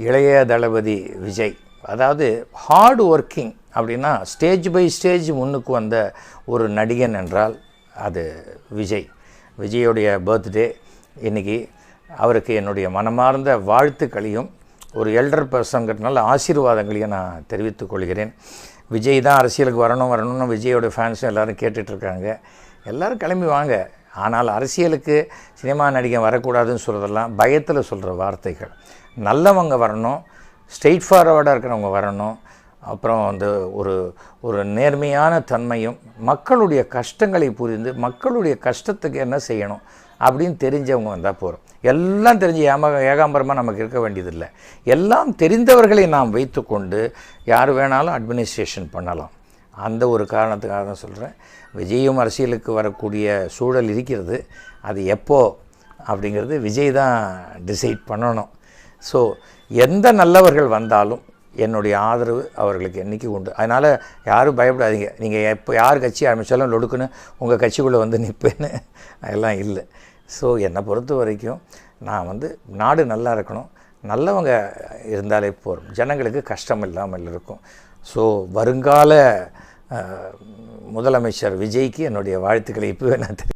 இளைய தளபதி விஜய். அதாவது hard working அப்படின்னா ஸ்டேஜ் பை ஸ்டேஜ் முன்னுக்கு வந்த ஒரு நடிகன் என்றால் அது விஜய். விஜயோடைய பர்த்டே இன்றைக்கி. அவருக்கு என்னுடைய மனமார்ந்த வாழ்த்துக்களையும் ஒரு எல்டர் பர்சன்கிறதுனால ஆசீர்வாதங்களையும் நான் தெரிவித்துக் கொள்கிறேன். விஜய் தான் அரசியலுக்கு வரணும்னு விஜயோடைய ஃபேன்ஸும் எல்லோரும் கேட்டுட்ருக்காங்க. எல்லோரும் கிளம்பி வாங்க. ஆனால் அரசியலுக்கு சினிமா நடிகை வரக்கூடாதுன்னு சொல்கிறதெல்லாம் பயத்தில் சொல்கிற வார்த்தைகள். நல்லவங்க வரணும், ஸ்ட்ரெயிட் ஃபார்வர்டாக இருக்கிறவங்க வரணும். அப்புறம் ஒரு நேர்மையான தன்மையும் மக்களுடைய கஷ்டங்களை புரிந்து மக்களுடைய கஷ்டத்துக்கு என்ன செய்யணும் அப்படின்னு தெரிஞ்சவங்க வந்தால் போகிறோம். எல்லாம் தெரிஞ்சு ஏகாம்பரமாக நமக்கு இருக்க வேண்டியதில்லை. எல்லாம் தெரிந்தவர்களை நாம் வைத்து கொண்டு யார் வேணாலும் அட்மினிஸ்ட்ரேஷன் பண்ணலாம். அந்த ஒரு காரணத்துக்காக தான் சொல்கிறேன். விஜயும் அரசியலுக்கு வரக்கூடிய சூழல் இருக்கிறது. அது எப்போ அப்படிங்கிறது விஜய் தான் டிசைட் பண்ணணும். ஸோ எந்த நல்லவர்கள் வந்தாலும் என்னுடைய ஆதரவு அவர்களுக்கு என்றைக்கு உண்டு. அதனால் யாரும் பயப்படாதீங்க. நீங்கள் எப்போ யார் கட்சி ஆரம்பித்தாலும் லொடுக்குன்னு உங்கள் கட்சிக்குள்ளே வந்து நிற்பேன்னு அதெல்லாம் இல்லை. ஸோ என்னை பொறுத்த வரைக்கும் நான் நாடு நல்லா இருக்கணும், நல்லவங்க இருந்தாலே போதும், ஜனங்களுக்கு கஷ்டம் இல்லாமல் இருக்கும். ஸோ வருங்கால முதலமைச்சர் விஜய்க்கு என்னுடைய வாழ்த்துக்களை இப்போவே நான்